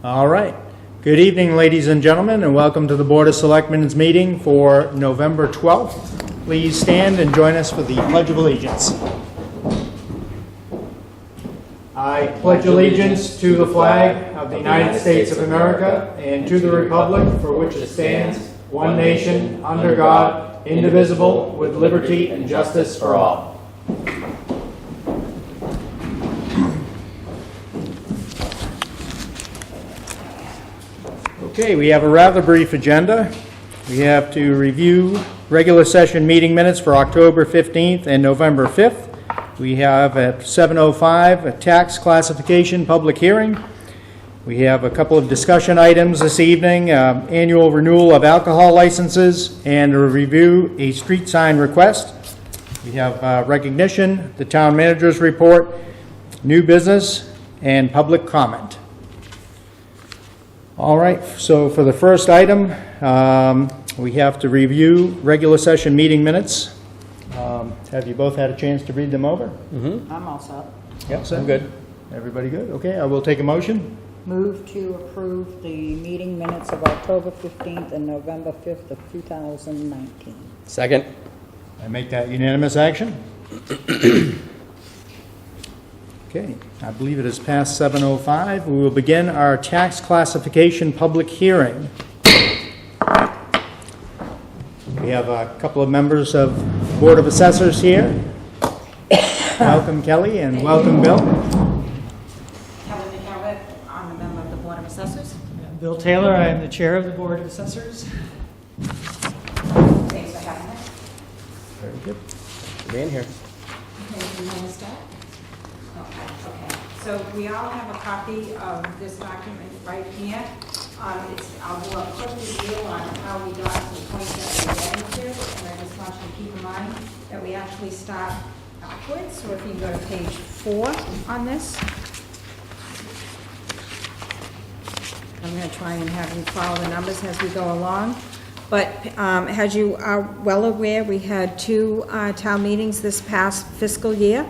All right. Good evening, ladies and gentlemen, and welcome to the Board of Selectmen's meeting for November 12th. Please stand and join us for the Pledge of Allegiance. I pledge allegiance to the flag of the United States of America and to the republic for which it stands, one nation, under God, indivisible, with liberty and justice for all. Okay, we have a rather brief agenda. We have to review regular session meeting minutes for October 15th and November 5th. We have at 7:05 a tax classification public hearing. We have a couple of discussion items this evening, annual renewal of alcohol licenses, and a review a street sign request. We have recognition, the town manager's report, new business, and public comment. All right, so for the first item, we have to review regular session meeting minutes. Have you both had a chance to read them over? Mm-hmm. I'm all set. Yep, I'm good. Everybody good? Okay, I will take a motion. Move to approve the meeting minutes of October 15th and November 5th of 2019. Second. I make that unanimous action. Okay, I believe it is past 7:05. We will begin our tax classification public hearing. We have a couple of members of the Board of Assessors here. Welcome, Kelly, and welcome, Bill. Kelly McCallum, I'm a member of the Board of Assessors. Bill Taylor, I am the chair of the Board of Assessors. Thanks for having us. Very good. Being here. Okay, do you want to start? Okay. So we all have a copy of this document right here. I'll do a quick review on how we got to the point that we're getting to, and I just want you to keep in mind that we actually start upwards. So if you go to page 4 on this. I'm going to try and have you follow the numbers as we go along. But as you are well aware, we had 2 town meetings this past fiscal year.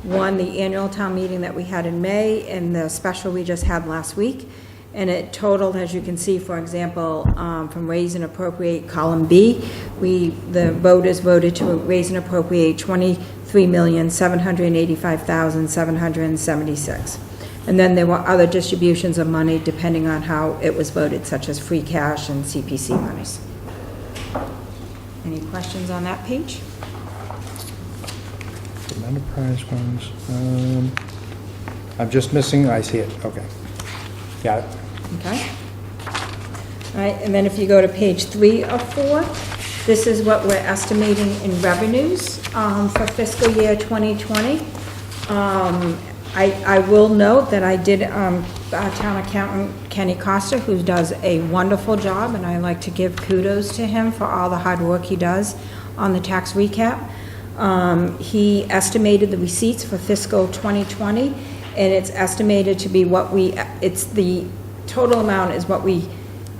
One, the annual town meeting that we had in May, and the special we just had last week. And it totaled, as you can see, for example, from raise and appropriate column B, the voters voted to raise and appropriate $23,785,776. And then there were other distributions of money depending on how it was voted, such as free cash and CPC monies. Any questions on that page? Enterprise funds. I'm just missing, I see it, okay. Got it. Okay. All right, and then if you go to page 3 of 4, this is what we're estimating in revenues for fiscal year 2020. I will note that I did, our town accountant, Kenny Costa, who does a wonderful job, and I like to give kudos to him for all the hard work he does on the tax recap. He estimated the receipts for fiscal 2020, and it's estimated to be the total amount is what we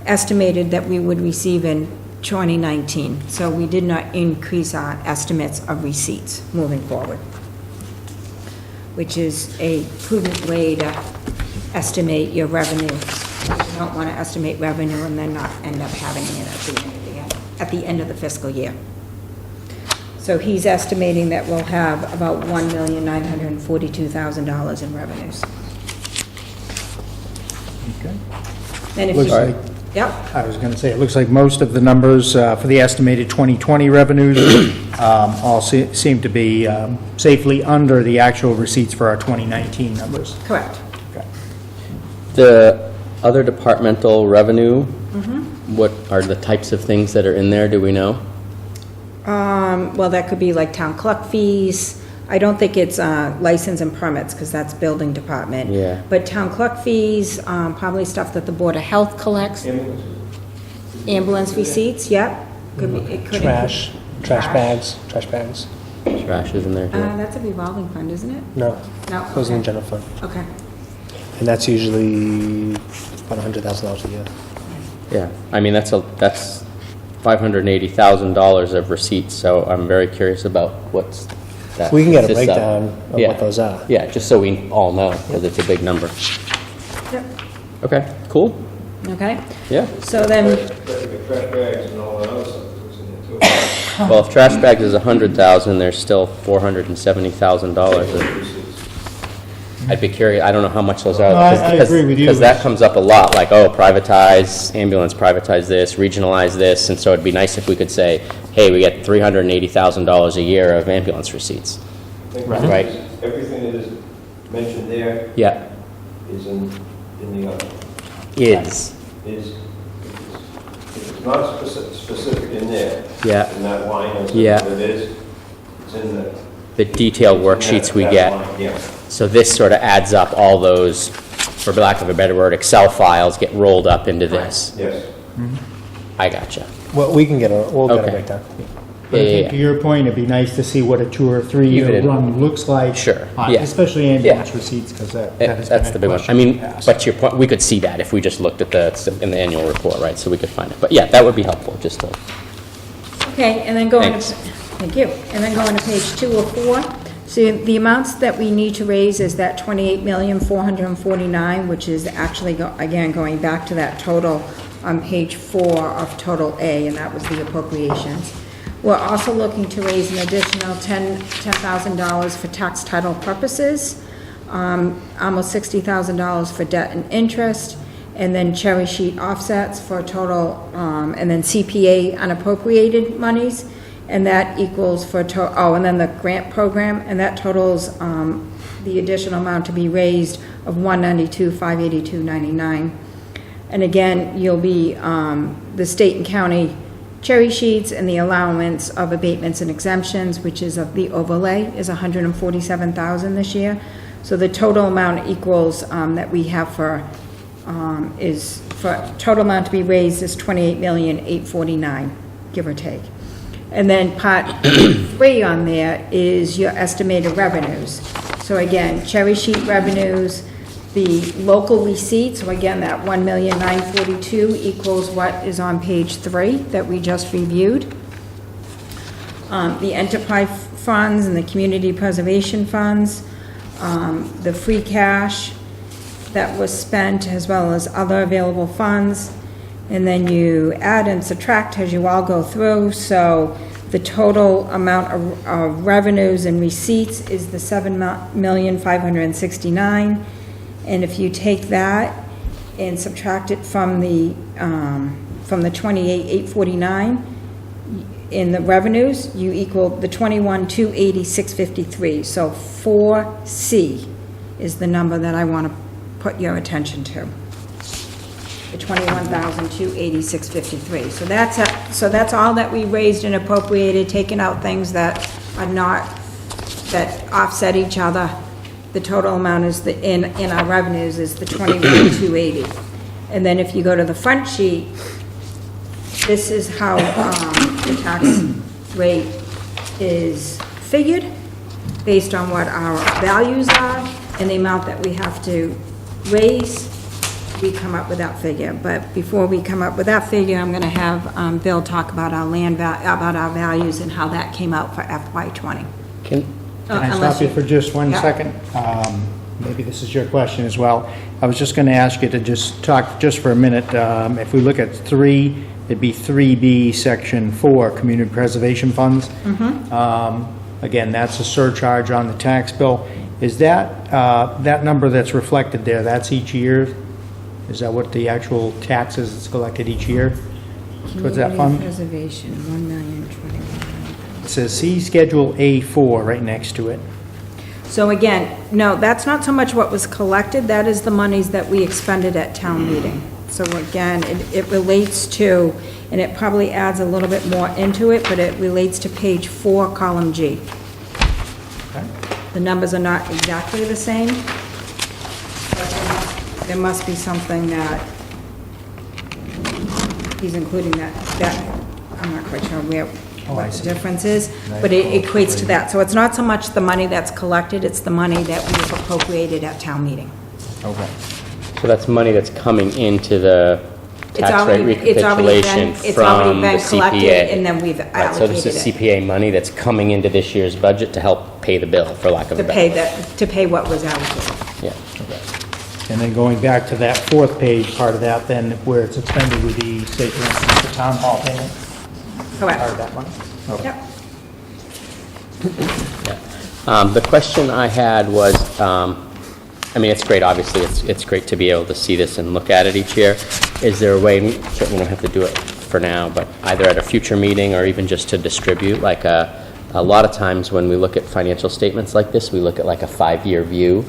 estimated that we would receive in 2019. So we did not increase our estimates of receipts moving forward, which is a prudent way to estimate your revenue. You don't want to estimate revenue and then not end up having it at the end of the fiscal year. So he's estimating that we'll have about $1,942,000 in revenues. Okay. And if Looks you, like, yep, I was going to say, it looks like most of the numbers for the estimated 2020 revenues all seem to be safely under the actual receipts for our 2019 numbers. correct. Okay. The other departmental revenue, what are the types of things that are in there, do we know? Well, that could be like town clerk fees. I don't think it's license and permits, because that's building department. Yeah. But town clerk fees, probably stuff that the Board of Health collects. Ambulance receipts, yep. Could be, it could Trash bags. Trash is in there too. That's a revolving fund, isn't it? No, No. goes in the okay. general fund. Okay. And that's usually about $100,000 a year. Yeah, I mean, that's $580,000 of receipts, so I'm very curious about what's that. We can get a consists of. breakdown of Yeah. what those are. Yeah, just so we all know, because it's a big number. Yep. Okay, cool. Okay? Yeah. So then, Trash bags and all that other stuff that's in there too. Well, if trash bags is 100,000, there's still $470,000. I'd be curious, I don't know how much those are. No, I agree with you. Because that comes up a lot, like, oh, privatize, ambulance, privatize this, regionalize this, and so it'd be nice if we could say, hey, we get $380,000 a year of ambulance receipts. Right. Everything that is mentioned there Yeah, is in the other. is, If it's not specific in there, yeah, in that line, as Yeah. it is, it's in the detailed worksheets we that get. line, yeah. So this sort of adds up all those, for lack of a better word, Excel files get rolled up into this. Yes. I gotcha. Well, we'll get a Okay. breakdown. But I think Yeah. to your point, it'd be nice to see what a 2 or 3 year Even- run looks like. Sure, on- yeah. Especially ambulance Yeah. receipts, because that Yeah, has been that's a the big one. I question in mean, the past. but to your point, we could see that if we just looked at in the annual report, right? So we could find it. But yeah, that would be helpful, just to, okay, and then going to, Thanks. thank you, and then going to page 204. So the amounts that we need to raise is that 28,449, which is actually, again, going back to that total on page 4 of total A, and that was the appropriations. We're also looking to raise an additional $10,000 for tax title purposes, almost $60,000 for debt and interest, and then cherry sheet offsets for a total, and then CPA unappropriated monies, and that equals for, and then the grant program, and that totals the additional amount to be raised of $192,582.99. And again, you'll be, the state and county cherry sheets and the allowance of abatements and exemptions, which is of the overlay, is $147,000 this year. So the total amount equals, that we have for, is, for total amount to be raised is $28,849,000, give or take. And then part 3 on there is your estimated revenues. So again, cherry sheet revenues, the local receipts, so again, that $1,942,000 equals what is on page 3 that we just reviewed. The enterprise funds and the community preservation funds, the free cash that was spent, as well as other available funds. And then you add and subtract as you all go through, so the total amount of revenues and receipts is the $7,569,000. And if you take that and subtract it from the $28,849 in the revenues, you equal the $21,280,653. So 4C is the number that I want to put your attention to. The $21,280,653. So that's all that we raised and appropriated, taking out things that are not, that offset each other. The total amount is in our revenues is the $21,280. And then if you go to the front sheet, this is how the tax rate is figured based on what our values are and the amount that we have to raise. We come up with that figure. But before we come up with that figure, I'm going to have Bill talk about our about our values and how that came out for FY20. Can I stop you for just one second? Maybe this is your question as well. I was just going to ask you to just talk just for a minute. If we look at 3, it'd be 3B, Section 4, Community Preservation Funds. Again, that's a surcharge on the tax bill. Is that, that number that's reflected there, that's each year? Is that what the actual taxes that's collected each year? Towards that fund? Community preservation, $1,021,000. It says, see Schedule A4 right next to it. So again, no, that's not so much what was collected, that is the monies that we expended at town meeting. So again, it relates to, and it probably adds a little bit more into it, but it relates to page 4, column G. Okay. The numbers are not exactly the same, but there must be something that he's including that, I'm not quite sure where, Oh, I what the see. difference is, but it equates to that. So it's not so much the money that's collected, it's the money that we've appropriated at town meeting. Okay. so that's money that's coming into the tax rate It's already recapitulation it's already from the been collected, CPA. and then we've Right, so this allocated is it CPA money that's coming into this year's budget to help pay the bill, for lack of a to better pay word. to pay what was allocated. Yeah. And then going back to that fourth page, part of that, then where it's expended would be, say, for instance, the town hall payment, part of Correct. that money. Okay. Yep. The question I had was, I mean, it's great, obviously, it's great to be able to see this and look at it each year. Is there a way, we certainly don't have to do it for now, but either at a future meeting or even just to distribute, like a lot of times when we look at financial statements like this, we look at like a 5-year view,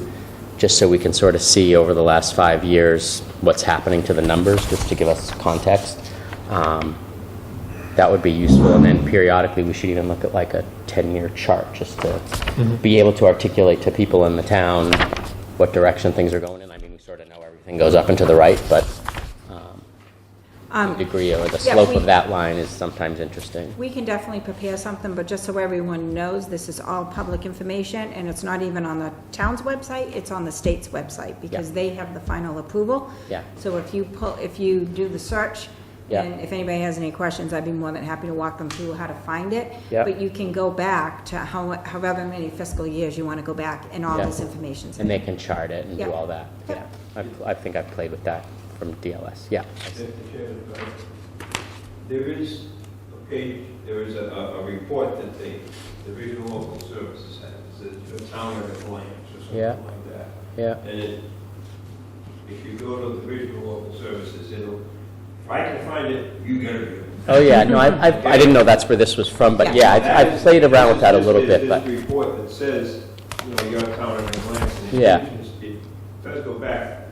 just so we can sort of see over the last 5 years what's happening to the numbers, just to give us context. That would be useful, and then periodically we should even look at like a 10-year chart, just to be able to articulate to people in the town what direction things are going in. I mean, we sort of know everything goes up and to the right, but the degree or the yeah, slope of that line is sometimes interesting. We can definitely prepare something, but just so everyone knows, this is all public information, and it's not even on the town's website, it's on the state's website, because Yeah. they have the final approval. Yeah. So if you do the search, Yeah. and if anybody has any questions, I'd be more than happy to walk them through how to find it. Yeah. But you can go back to however many fiscal years you want to go back, and all Yeah. this information's in And there. they can chart it and do Yeah. all that. Yeah. Yeah, I think I've played with that from DLS, yeah. There is a page, there is a report that the regional local services has, it's a town at a glance or Yeah. something like that. Yeah, And if you go to the regional local services, if I can find it, you gotta do it. oh yeah, no, I didn't know that's where this was from, but yeah, That I've is- played around with that a there's- little bit, there's but, this report that says, your town at a glance. And Yeah. it does go back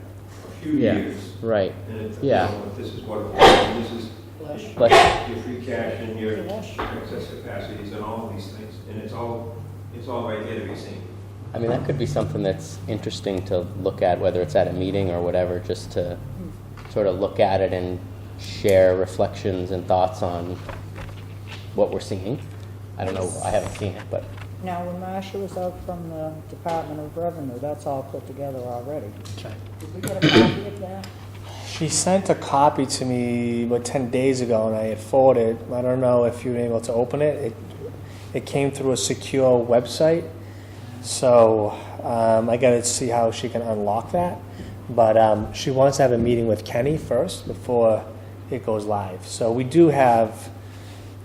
a few yeah, years. right. And it, Yeah. this is what it was, and this is But, your free cash and your excess capacities and all of these things, and it's all right there to be seen. I mean, that could be something that's interesting to look at, whether it's at a meeting or whatever, just to sort of look at it and share reflections and thoughts on what we're seeing. I don't know, I haven't seen it, but, Now, when Marcia was out from the Department of Revenue, that's all put together already. Okay. Did we get a copy of that? She sent a copy to me, 10 days ago, and I had forwarded. I don't know if you were able to open it. It came through a secure website, so I got to see how she can unlock that. But she wants to have a meeting with Kenny first before it goes live. So we do have,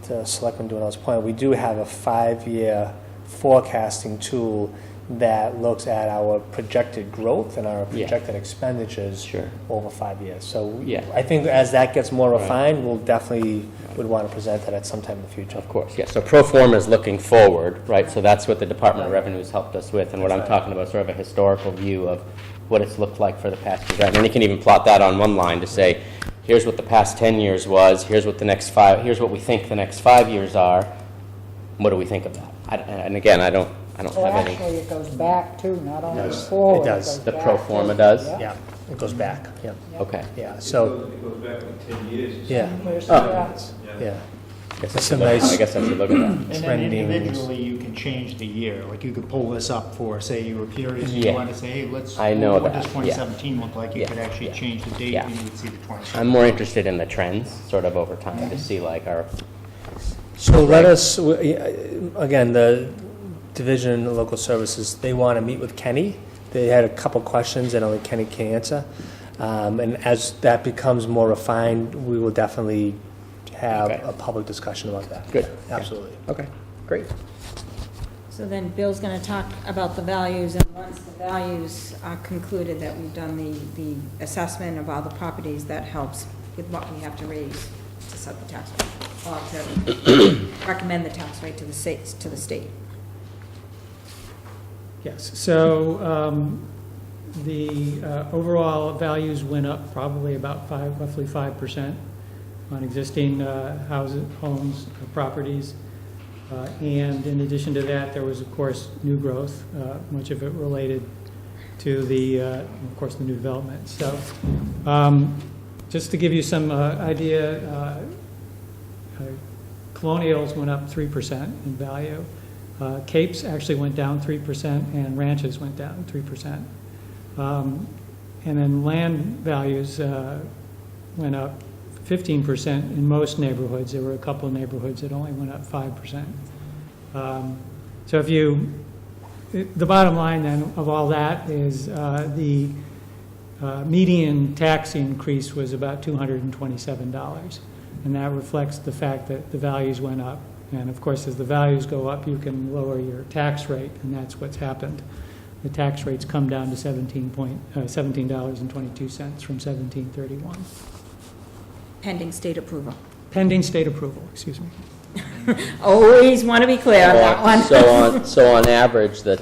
to Selectmen Duano's point, we do have a 5-year forecasting tool that looks at our projected growth and our Yeah. projected expenditures Sure. over 5 years. So Yeah. I think as that gets more Right. refined, we'll definitely would want to present that at some time in the future. of course, yeah. So pro forma is looking forward, right? So that's what the Department of Revenue has helped us with, and what I'm talking about, sort of a historical view of what it's looked like for the past year. And then you can even plot that on one line to say, here's what the past 10 years was, here's what the next 5, here's what we think the next 5 years are. What do we think of that? And again, I don't Well, have any. actually, it goes back too, not only Yes, forward. it does. goes The back pro too. forma does? Yeah. Yeah, it goes back. Yeah, Okay. yeah. So It goes back like 10 years. yeah, Where's Oh. that? yeah. I guess It's I a should look- nice- I guess I should look at that. And then Trending. individually, you can change the year. Like, you could pull this up for, say, you were curious, and Yeah. you want to say, hey, let's, I know what that, does yeah. 2017 look like? You Yeah, could actually yeah. change the date, Yeah. and you would see the 2017. I'm more interested in the trends, sort of over time, to see like our, So let us, again, the Division of Local Services, they want to meet with Kenny. They had a couple questions that only Kenny can answer. And as that becomes more refined, we will definitely have Okay. a public discussion about that. Good. Absolutely. okay, great. So then Bill's going to talk about the values, and once the values are concluded, that we've done the assessment of all the properties, that helps with what we have to raise to set the tax rate, or to recommend the tax rate to the state. Yes, so the overall values went up probably about roughly 5% on existing houses, homes, properties. And in addition to that, there was, of course, new growth, much of it related to the, of course, the new development. So just to give you some idea, colonials went up 3% in value. Capes actually went down 3%, and ranches went down 3%. And then land values went up 15% in most neighborhoods. There were a couple of neighborhoods that only went up 5%. So if you, the bottom line then of all that is the median tax increase was about $227. And that reflects the fact that the values went up. And of course, as the values go up, you can lower your tax rate, and that's what's happened. The tax rates come down to $17.22 from $17.31. Pending state approval. Pending state approval, excuse me. Always want to be clear on that one. So on average, the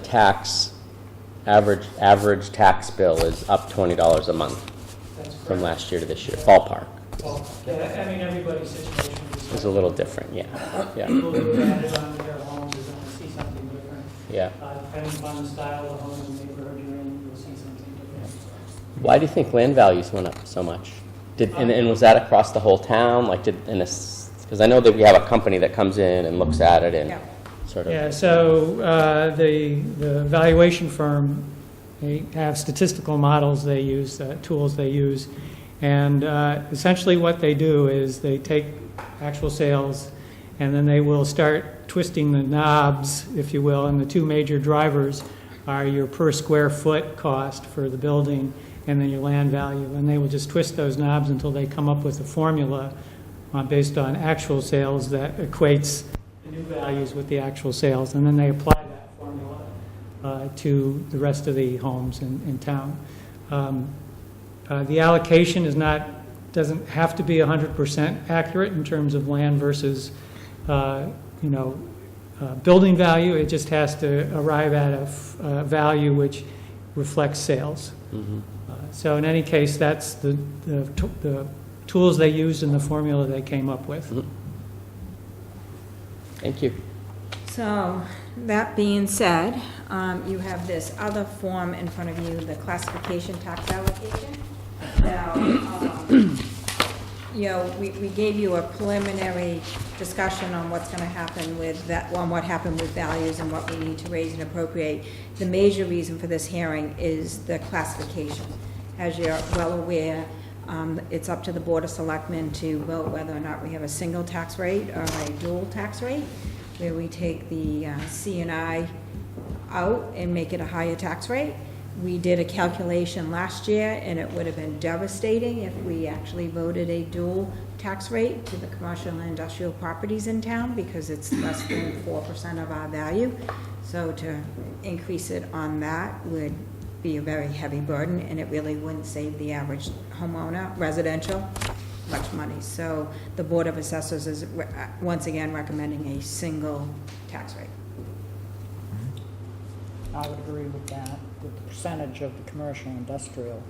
average tax bill is up $20 a month from last year to this year, ballpark. Well, I mean, everybody's situation Is a little different, yeah. People who added on to their homes are going to see something different. Yeah. Depending upon the style of the home and neighborhood you're in, you'll see something different. Why do you think land values went up so much? And was that across the whole town? Because I know that we have a company that comes in and looks at it and Yeah. sort of. Yeah, so the valuation firm, they have statistical models they use, tools they use, and essentially what they do is they take actual sales and then they will start twisting the knobs, if you will, and the two major drivers are your per square foot cost for the building and then your land value, and they will just twist those knobs until they come up with a formula based on actual sales that equates the new values with the actual sales, and then they apply that formula to the rest of the homes in town. The allocation doesn't have to be 100% accurate in terms of land versus, building value. It just has to arrive at a value which reflects sales. Mm-hmm. So in any case, that's the tools they used and the formula they came up with. Mhm. Thank you. So, that being said, you have this other form in front of you, the classification tax allocation. Now, we gave you a preliminary discussion on what's gonna happen with that, on what happened with values and what we need to raise and appropriate. The major reason for this hearing is the classification. As you're well aware, it's up to the Board of Selectmen to vote whether or not we have a single tax rate or a dual tax rate, where we take the C&I out and make it a higher tax rate. We did a calculation last year, and it would have been devastating if we actually voted a dual tax rate to the commercial and industrial properties in town, because it's less than 4% of our value. So to increase it on that would be a very heavy burden, and it really wouldn't save the average homeowner, residential, much money. So the Board of Assessors is once again recommending a single tax rate. I would agree with that, with the percentage of the commercial industrial,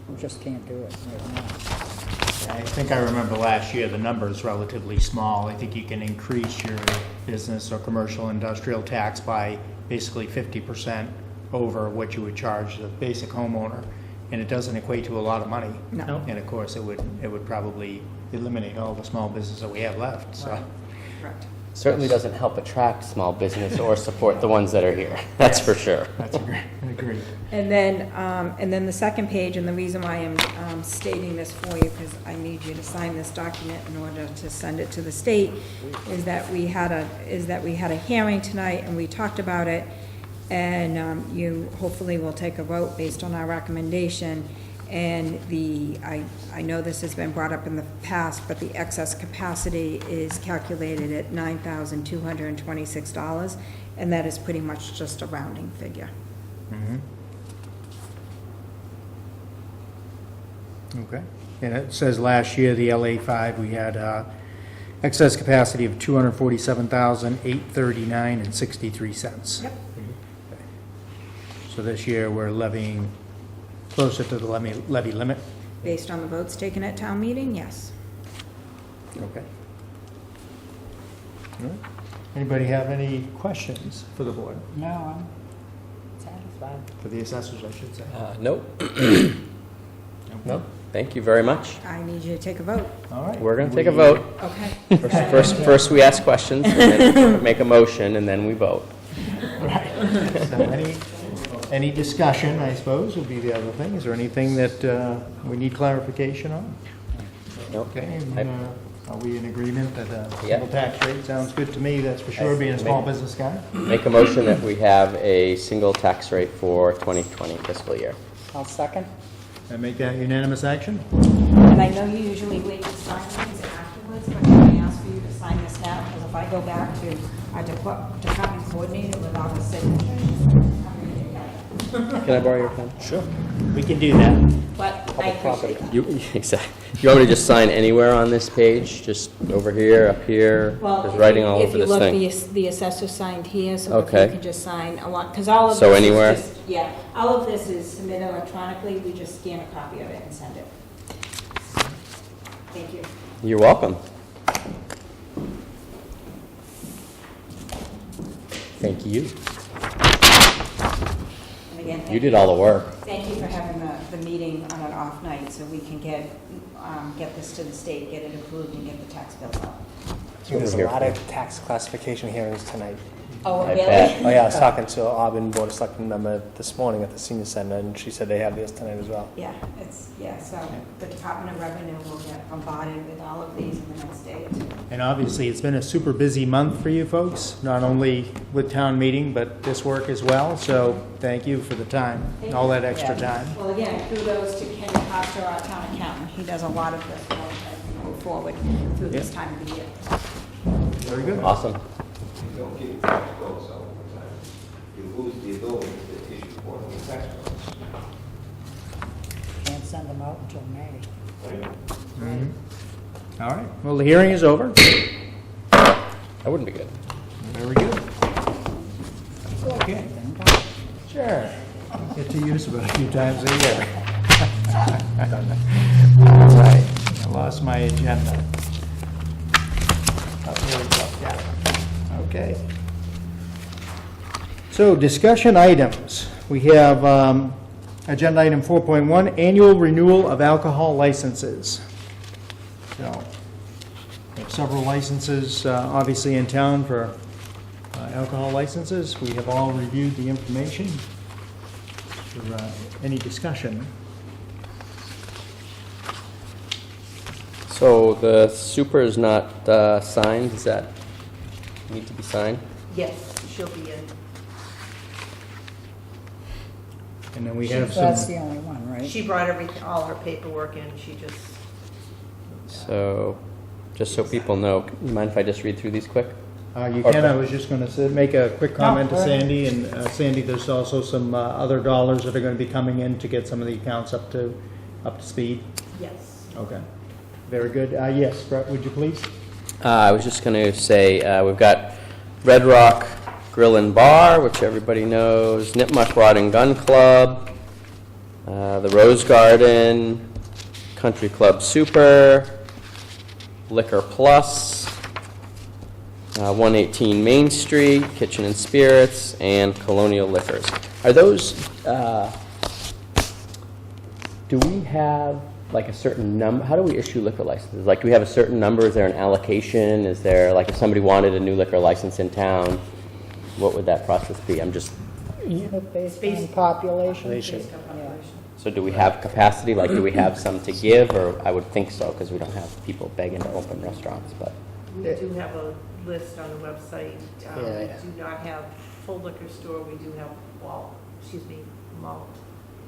we just can't do it right now. I think I remember last year, the number is relatively small. I think you can increase your business or commercial industrial tax by basically 50% over what you would charge the basic homeowner, and it doesn't equate to a lot of money. No. And of course, it would probably eliminate all the small business that we have left, so. Correct. Certainly doesn't help attract small business or support the ones that are here, that's for sure. That's agreed. And then the second page, and the reason why I'm stating this for you, because I need you to sign this document in order to send it to the state, is that we had a hearing tonight and we talked about it, and you hopefully will take a vote based on our recommendation. And I know this has been brought up in the past, but the excess capacity is calculated at $9,226, and that is pretty much just a rounding figure. Mhm. Okay. And it says last year, the LA5, we had excess capacity of $247,839.63. Yep. So this year, we're levying closer to the levy limit? Based on the votes taken at town meeting, yes. Okay. All right. Anybody have any questions for the board? No, I'm satisfied. For the assessors, I should say. Nope. Nope, thank you very much. I need you to take a vote. All right. We're gonna take a vote. Okay. First we ask questions, and then make a motion, and then we vote. Right. So any discussion, I suppose, would be the other thing. Is there anything that we need clarification on? Nope. Okay, and, are we in agreement that a Yeah. single tax rate sounds good to me? That's for sure, being a small business guy. Make a motion that we have a single tax rate for 2020 fiscal year. I'll second. And make that unanimous action? And I know you usually wait to sign these afterwards, but can I ask for you to sign this now? Because if I go back to our department coordinator with all the signatures, I'm going to get that. Can I borrow your pen? Sure. We can do that. But I appreciate that. You, exactly. You want me to just sign anywhere on this page? Just over here, up here? Well, There's writing all if over you this look, thing. the assessor signed here, so if Okay. you can just sign a lot, because all of this So is anywhere? just- yeah, all of this is submitted electronically, we just scan a copy of it and send it. Thank you. You're welcome. Thank you. And again, thank You did all the work. Thank you for having the meeting on an off night, so we can get this to the state, get it approved, and get the tax bill out. There's a lot of tax classification hearings tonight. Oh, I really? bet. Oh, yeah, I was talking to Auburn Board of Selectmen member this morning at the senior center, and she said they have this tonight as well. Yeah, so the Department of Revenue will get bombarded with all of these in the next day or two. And obviously, it's been a super busy month for you folks, not only with town meeting, but this work as well. So thank you for the time, all that extra time. Well, again, kudos to Kenny Costa, our town accountant. He does a lot of this work as we move forward through this time of the year. Very good. Awesome. You don't keep tax bills all the time. You lose the ability to issue quarterly tax bills. Can't send them out until May. All right. Well, the hearing is over. That wouldn't be good. Very good. Okay. Sure. Get to use it a few times a year. All right. I lost my agenda. Oh, here we go. Yeah. Okay. So, discussion items. We have agenda item 4.1, annual renewal of alcohol licenses. So, we have several licenses, obviously, in town for alcohol licenses. We have all reviewed the information. For any discussion? So the super is not signed, does that need to be signed? Yes, she'll be in. And then we have That's some, the only one, right? She brought everything, all her paperwork in, she just, So, just so people know, you mind if I just read through these quick? you can, I was just going to make a quick comment to go ahead. Sandy. And Sandy, there's also some other dollars that are going to be coming in to get some of the accounts up to speed. yes. Okay. Very good. Yes, Brett, would you please? I was just going to say, we've got Red Rock Grill and Bar, which everybody knows, Nipmuc Rod and Gun Club, the Rose Garden, Country Club Super, Liquor Plus, 118 Main Street, Kitchen and Spirits, and Colonial Liquors. Are those, do we have like a certain number? How do we issue liquor licenses? Like, do we have a certain number? Is there an allocation? Is there, like, if somebody wanted a new liquor license in town, what would that process be? I'm just, Based on population? Population. Yeah. so do we have capacity? Like, do we have some to give? Or I would think so, because we don't have people begging to open restaurants, but. We do have a list on the website. We do not have full liquor store, we do have malt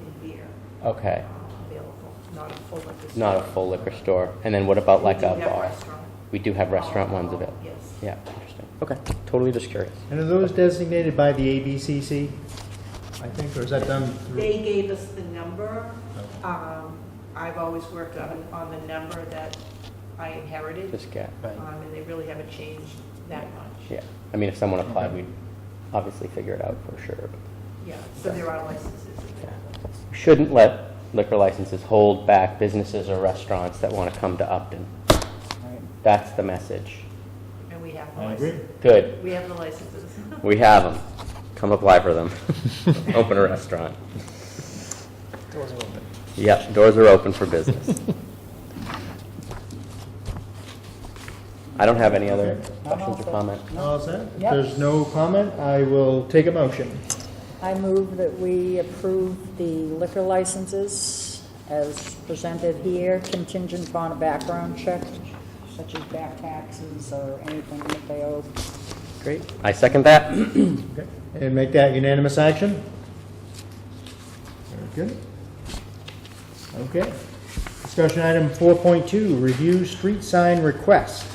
and beer Okay, available, not a full liquor store. not a full liquor store. And then what about like We a do have bar? restaurant. We do have restaurant ones available. Yes. Yeah, interesting. Okay, totally just curious. And are those designated by the ABCC, I think, or is that done through? They gave us the number. I've always worked on the number that I inherited, Just get, and they really haven't changed that much. yeah. I mean, if someone applied, we'd obviously figure it out for sure. but Yeah, so there are licenses. we shouldn't let liquor licenses hold back businesses or restaurants that want to come to Upton. That's the message. And we have the I agree. licenses. Good. We have the licenses. We have them. Come apply for them. Open a restaurant. Doors are open. Yep, doors are open for business. I don't have any other questions or comments. All set? If Yep. there's no comment, I will take a motion. I move that we approve the liquor licenses as presented here, contingent upon a background check, such as back taxes or anything that they owe. Great. I second that. Okay. And make that unanimous action? Very good. Okay. Discussion item 4.2, review street sign request.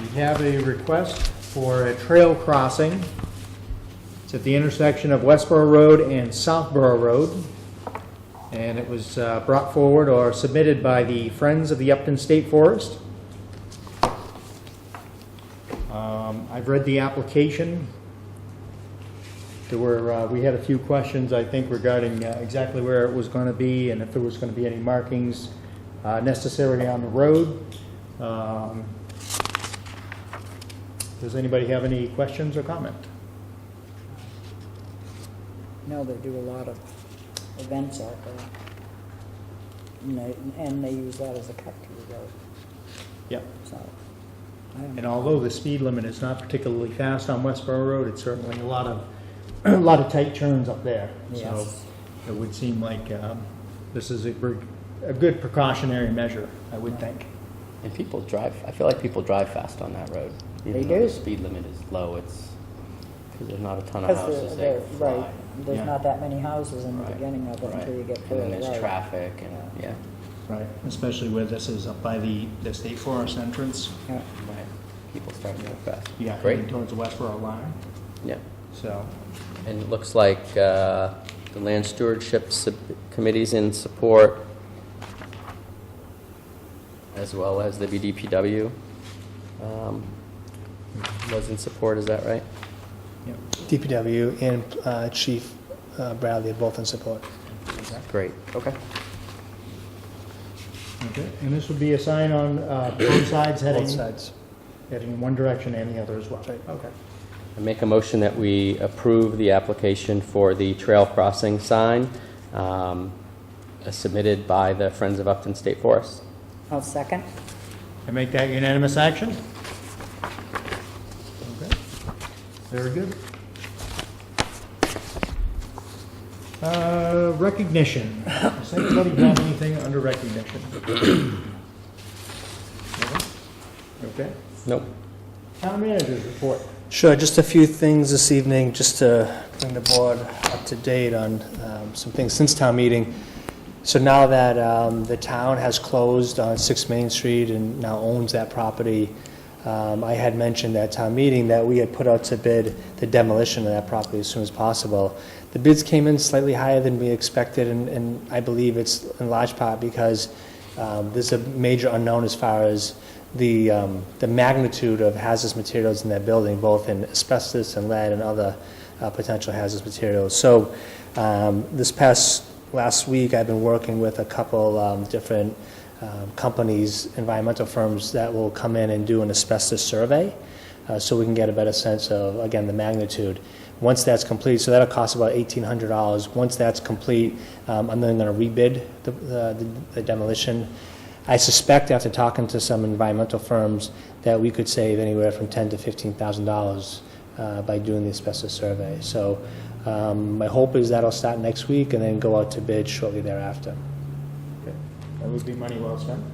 We have a request for a trail crossing. It's at the intersection of Westboro Road and Southboro Road. And it was brought forward or submitted by the Friends of the Upton State Forest. I've read the application. We had a few questions, I think, regarding exactly where it was going to be and if there was going to be any markings necessary on the road. Does anybody have any questions or comment? No, they do a lot of events out there. And they use that as a cut to the road, Yep. so. I don't And know. although the speed limit is not particularly fast on Westboro Road, it's certainly a lot of tight turns up there. So Yes. it would seem like this is a good precautionary measure, I would think. And people drive, I feel like people drive fast on that road. They Even though do. the speed limit is low, it's, because there's not a ton of Because houses there. right, there's Yeah. not that many houses in the Right, beginning of it right. until you get And further then out. there's traffic and, yeah, Right. Especially where this is up by the State Forest entrance. Yeah. right. People start to go fast. Yeah, Great, heading towards the Westboro line. yeah. So, And it looks like the Land Stewardship Committee's in support, as well as the BDPW was in support, is that right? yeah. DPW and Chief Bradley are both in support. Great, okay. Okay. And this would be a sign on both sides heading Both sides. in one direction and the other as well. Right. Okay. I make a motion that we approve the application for the trail crossing sign submitted by the Friends of Upton State Forest. I'll second. I make that unanimous action? Okay. Very good. Recognition. Does anybody have anything under recognition? Okay. Nope. Town manager's report. Sure, just a few things this evening, just to bring the board up to date on some things since town meeting. So now that the town has closed on 6 Main Street and now owns that property, I had mentioned at town meeting that we had put out to bid the demolition of that property as soon as possible. The bids came in slightly higher than we expected, and I believe it's in large part because there's a major unknown as far as the magnitude of hazardous materials in that building, both in asbestos and lead and other potential hazardous materials. So last week, I've been working with a couple different companies, environmental firms, that will come in and do an asbestos survey so we can get a better sense of, again, the magnitude. Once that's complete, so that'll cost about $1,800. Once that's complete, I'm then going to rebid the demolition. I suspect, after talking to some environmental firms, that we could save anywhere from $10,000 to $15,000 by doing the asbestos survey. So my hope is that'll start next week and then go out to bid shortly thereafter. Okay. That would be money well spent.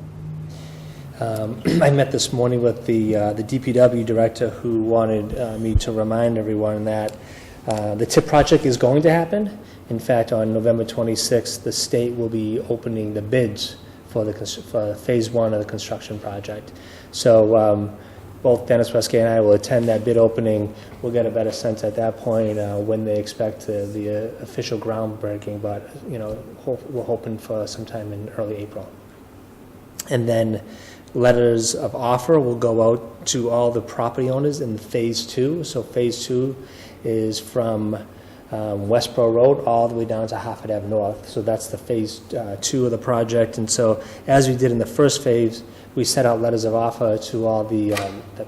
I met this morning with the DPW director, who wanted me to remind everyone that the TIP project is going to happen. In fact, on November 26th, the state will be opening the bids for phase 1 of the construction project. So both Dennis Westgate and I will attend that bid opening. We'll get a better sense at that point when they expect the official groundbreaking, but we're hoping for sometime in early April. And then letters of offer will go out to all the property owners in phase 2. So phase 2 is from Westboro Road all the way down to Hartford Ave North. So that's the phase 2 of the project. And so, as we did in the first phase, we sent out letters of offer to all the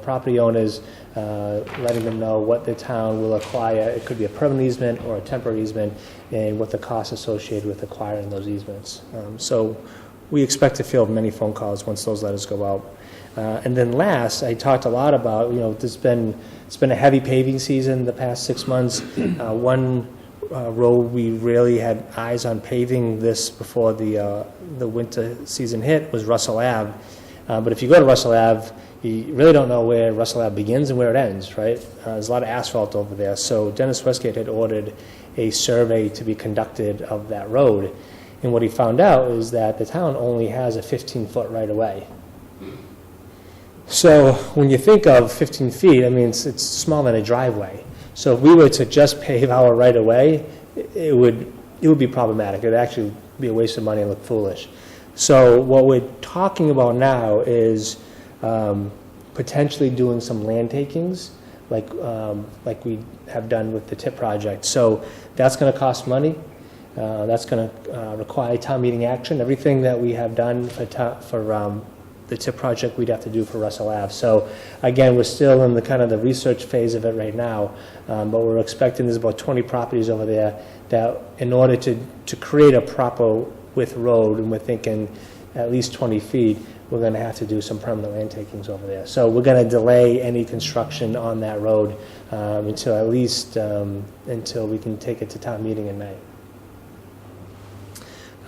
property owners, letting them know what the town will acquire. It could be a permanent easement or a temporary easement, and what the costs associated with acquiring those easements. So we expect to field many phone calls once those letters go out. And then last, I talked a lot about, it's been a heavy paving season the past 6 months. One road we really had eyes on paving this before the winter season hit was Russell Ave. But if you go to Russell Ave, you really don't know where Russell Ave begins and where it ends, right? There's a lot of asphalt over there. So Dennis Westgate had ordered a survey to be conducted of that road. And what he found out is that the town only has a 15-foot right-of-way. So when you think of 15 feet, I mean, it's smaller than a driveway. So if we were to just pave our right-of-way, it would be problematic. It would actually be a waste of money and look foolish. So what we're talking about now is potentially doing some land takings, like we have done with the TIP project. So that's going to cost money. That's going to require town meeting action. Everything that we have done for the TIP project, we'd have to do for Russell Ave. So again, we're still in the kind of the research phase of it right now, but we're expecting there's about 20 properties over there that in order to create a proper width road, and we're thinking at least 20 feet, we're going to have to do some permanent land takings over there. So we're going to delay any construction on that road until at least until we can take it to town meeting in May.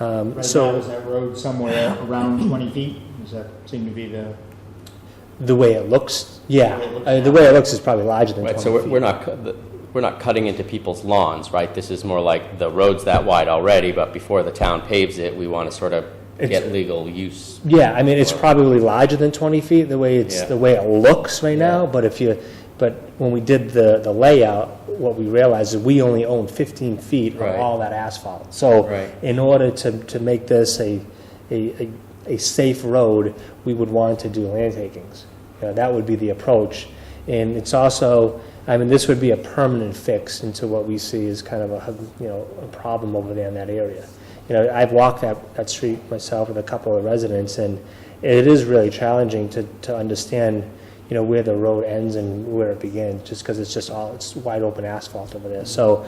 Right now, is that road somewhere around 20 feet? Does that seem to be the way it looks? Yeah, the way it looks is probably larger than 20 Right, so feet. we're not cutting into people's lawns, right? This is more like the road's that wide already, but before the town paves it, we want to sort of get legal use. Yeah, I mean, it's probably larger than 20 feet, the way it looks right now, but when we did the layout, what we realized is we only own 15 feet of Right. all that asphalt. So Right. in order to make this a safe road, we would want to do land takings. That would be the approach. And it's also, I mean, this would be a permanent fix into what we see as kind of a problem over there in that area. I've walked that street myself with a couple of residents, and it is really challenging to understand, where the road ends and where it begins, just because it's wide open asphalt over there. So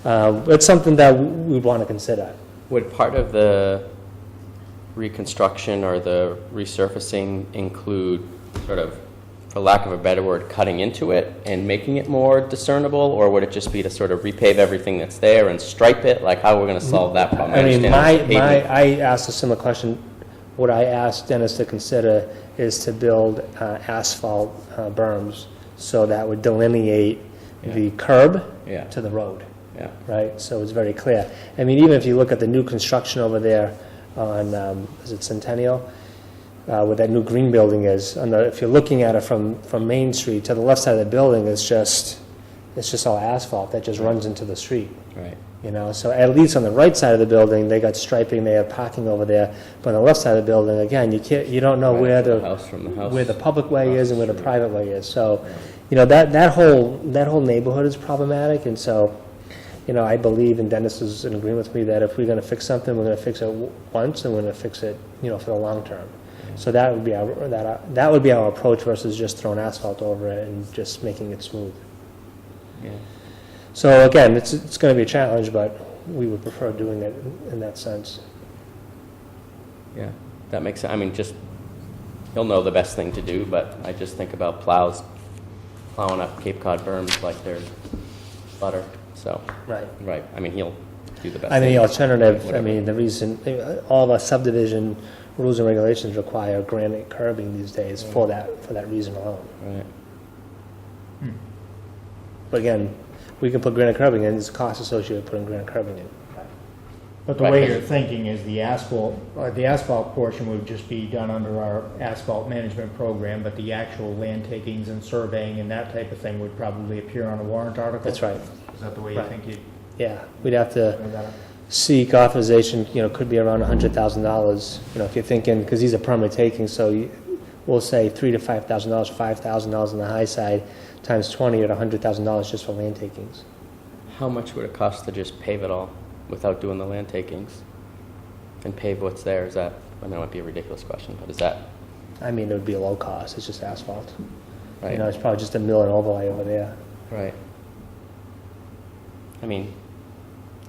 it's something that we'd want to consider. Would part of the reconstruction or the resurfacing include sort of, for lack of a better word, cutting into it and making it more discernible, or would it just be to sort of repave everything that's there and stripe it? Like, how are we going to solve that problem? I mean, understand it's pavement. I asked a similar question. What I asked Dennis to consider is to build asphalt berms, so that would delineate the curb Yeah. to the road, Yeah. right? So it's very clear. I mean, even if you look at the new construction over there on, is it Centennial? Where that new green building is. If you're looking at it from Main Street, to the left side of the building, it's just all asphalt that just runs into the street. Right. So at least on the right side of the building, they got striping, they have parking over there. But on the left side of the building, again, you don't know Right where after the house from the house. where the public way is and where the Street. private way is. So, that whole neighborhood is problematic, and so, I believe, and Dennis is in agreement with me, that if we're going to fix something, we're going to fix it once, and we're going to fix it, for the long term. So that would be our approach versus just throwing asphalt over it and just making it smooth. Yeah. So again, it's going to be a challenge, but we would prefer doing it in that sense. Yeah, that makes sense. I mean, he'll know the best thing to do, but I just think about plowing up Cape Cod berms like they're butter, so. Right. Right, I mean, he'll do the best. I mean, thing. the alternative, Whatever. the reason, all of our subdivision rules and regulations require granite curbing these days for that reason alone. Right. But again, we can put granite curbing in, there's a cost associated with putting granite curbing in. But the Right. way you're thinking is the asphalt portion would just be done under our asphalt management program, but the actual land takings and surveying and that type of thing would probably appear on a warrant article? That's right. Is that the way you Right. think you'd Yeah, we'd have to bring that up? seek authorization, could be around $100,000, if you're thinking, because these are permanent takings, so we'll say $3,000 to $5,000, $5,000 on the high side, times 20 at $100,000 just for land takings. How much would it cost to just pave it all without doing the land takings? And pave what's there? Is that, I mean, it might be a ridiculous question, but is that, I mean, it would be a low cost, it's just asphalt. right? It's probably just a mill and overlay over there. Right. I mean,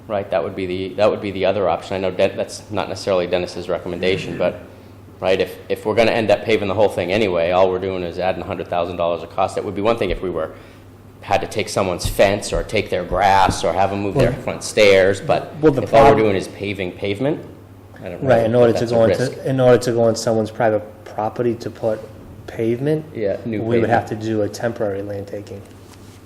right, that would be the other option. I know that's not necessarily Dennis's recommendation, but, right, if we're going to end up paving the whole thing anyway, all we're doing is adding $100,000 of cost. That would be one thing if we had to take someone's fence or take their grass or have them move their front stairs, but Well, the if all we're problem- doing is paving pavement, I don't know. Right, in order to That's a go risk. on someone's private property to put pavement, Yeah, new we would pavement. have to do a temporary land taking.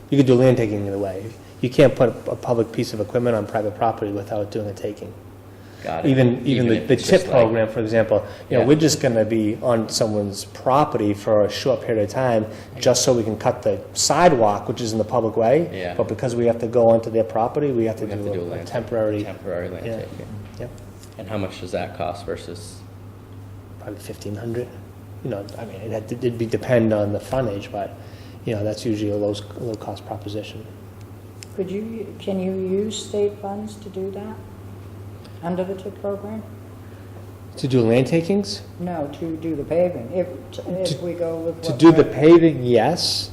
You could do land taking either way. You can't put a public piece of equipment on private property without doing a taking. Got it. Even Even if the it's tip just like- program, for example, Yeah. we're just gonna be on someone's property for a short period of time, just so we can cut the sidewalk, which is in the public way. Yeah. But because we have to go onto their property, we have to We have to do do a a land- temporary, Temporary land Yeah. taking. Yep. And how much does that cost versus, probably 1,500. You know, I mean, it'd be depend on the frontage, but, that's usually a low-cost proposition. Can you use state funds to do that? Under the TIP program? To do land takings? No, to do the paving, if we go with To what do the we're- paving, yes.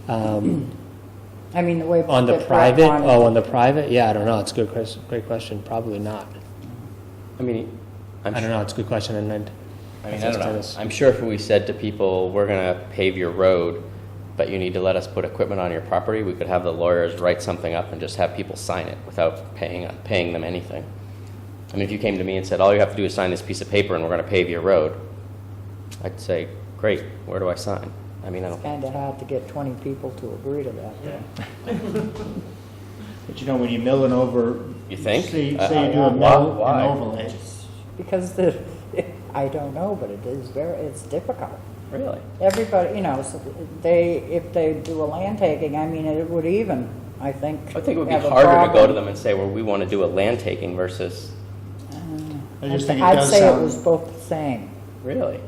I mean, the way. On the that Brett private, wanted oh, to- on the private, yeah, I don't know, it's a great question, probably not. I mean, I don't know, it's a good question, and I don't know. I'm sure if we said to people, we're gonna pave your road, but you need to let us put equipment on your property, we could have the lawyers write something up and just have people sign it without paying them anything. I mean, if you came to me and said, all you have to do is sign this piece of paper and we're gonna pave your road, I'd say, great, where do I sign? I mean, I don't. Kind of hard to get 20 people to agree to that. But when you're milling over. You think? Say you Uh, do a mill why? and overlay. Because I don't know, but it's difficult. Really? Everybody, so if they do a land taking, I mean, it would even, I think. I think it would be have a harder to go to problem. them and say, well, we wanna do a land taking versus, I just think it I'd does say it was sound, both the same, really?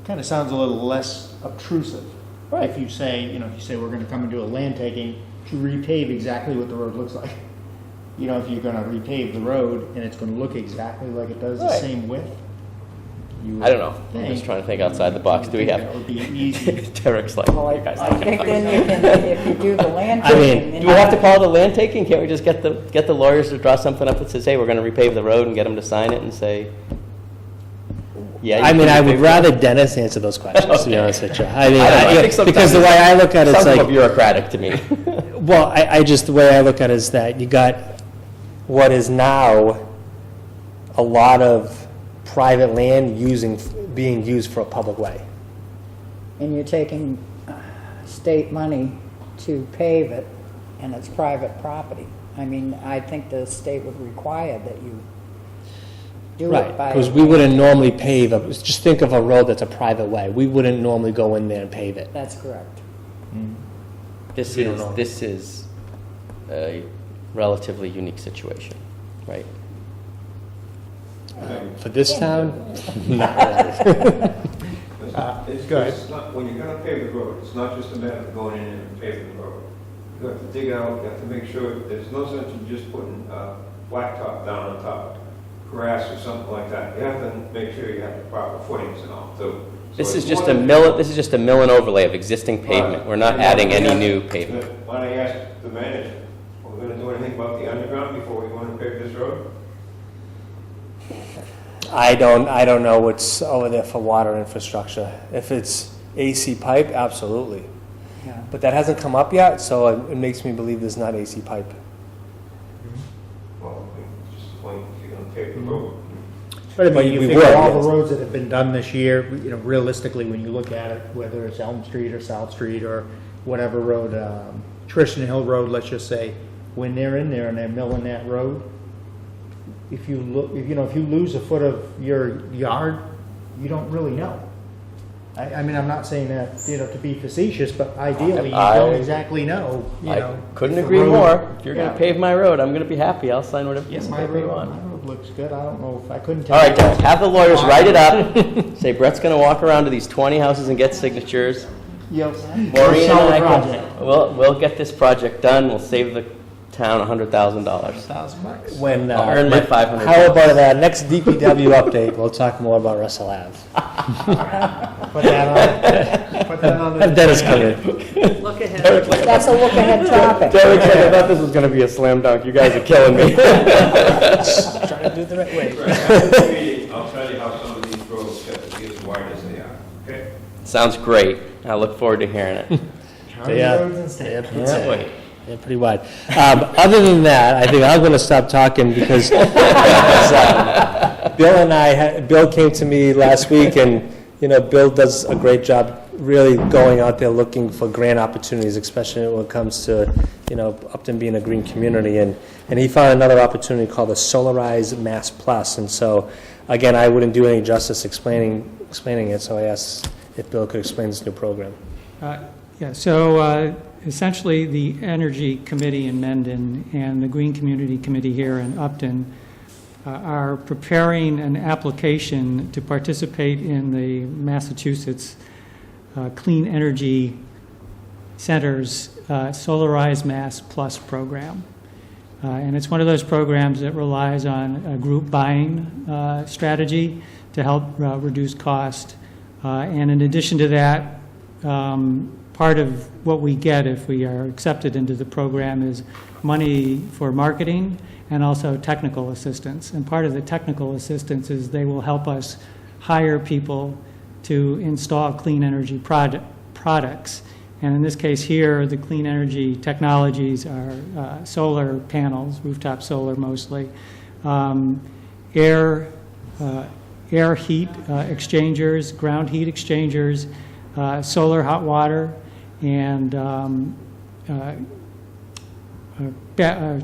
kind of sounds a little less obtrusive. Right. If you say, we're gonna come and do a land taking to repave exactly what the road looks like. If you're gonna repave the road and it's gonna look exactly like it does, the Right. same width. you I don't know, would I'm just think- trying to think outside the box, do we That have? would be easy. Derek's like, well, you guys I don't think know. then you can, if you do the land I mean, taking. then Do we have to call it a land taking? Can't we just get the lawyers to draw something up that says, hey, we're gonna repave the road and get them to sign it and say, yeah. you I mean, can I repave would the rather Dennis answer those questions, to be Okay. honest with you. I mean, I don't know, I think because the sometimes way I look at it, it's Sounds more like, bureaucratic to me. well, I just, the way I look at it is that you got what is now a lot of private land being used for a public way. And you're taking state money to pave it, and it's private property. I mean, I think the state would require that you do Right, it by. because we wouldn't normally pave, just think of a road that's a private way. We wouldn't normally go in there and pave it. That's correct. This We don't know. is a relatively unique situation, right? For this town, not really. It's go ahead. it's not, when you're gonna pave the road, it's not just a matter of going in and paving the road. You have to dig out, you have to make sure, there's no sense in just putting blacktop down on top, grass or something like that. You have to make sure you have the proper footings and all, too. So This it's is just more a than- mill, this is just a mill and overlay of existing pavement. We're not Right. adding any new pavement. Why don't I ask the manager, are we gonna do anything about the underground before we wanna pave this road? I don't know what's over there for water infrastructure. If it's AC pipe, absolutely. Yeah. But that hasn't come up yet, so it makes me believe there's not AC pipe. Well, just the point, if you're gonna pave the road. But I But mean, you we figure would, all yes. the roads that have been done this year, realistically, when you look at it, whether it's Elm Street or South Street or whatever road, Tristan Hill Road, let's just say, when they're in there and they're milling that road, if you look, if you lose a foot of your yard, you don't really know. I mean, I'm not saying that, to be facetious, but ideally, you don't exactly know, I couldn't if the agree road- more. If you're gonna Yeah. pave my road, I'm gonna be happy. I'll sign whatever piece of My paper you road, want. my road looks good, I don't know if, I couldn't tell. All right, you. Derek, have the lawyers write it up. Say Brett's gonna walk around to these 20 houses and get signatures. Yep. Maureen Sell and the I project. we'll get this project done. We'll save the town $100,000. $1,000. When, I'll earn my $500. How about the next DPW update, we'll talk more about Russell Ave. Put that on. Have Dennis come in. Look ahead. That's a look ahead topic. Derek said, I thought this was gonna be a slam dunk. You guys are killing me. Trying to do it the right way. After the meeting, I'll tell you how some of these roads get to be as wide as they are, okay? Sounds great. I look forward to hearing it. So, yeah, Can't wait. yeah, pretty wide. Other than that, I think I'm going to stop talking because Bill came to me last week and Bill does a great job really going out there looking for grant opportunities, especially when it comes to, Upton being a green community. And he found another opportunity called the Solarize Mass Plus. And so, again, I wouldn't do any justice explaining it, so I asked if Bill could explain this new program. So essentially, the Energy Committee in Mendon and the Green Community Committee here in Upton are preparing an application to participate in the Massachusetts Clean Energy Center's Solarize Mass Plus program. And it's one of those programs that relies on a group buying strategy to help reduce cost. And in addition to that, part of what we get if we are accepted into the program is money for marketing and also technical assistance. And part of the technical assistance is they will help us hire people to install clean energy products. And in this case here, the clean energy technologies are solar panels, rooftop solar mostly, air heat exchangers, ground heat exchangers, solar hot water, and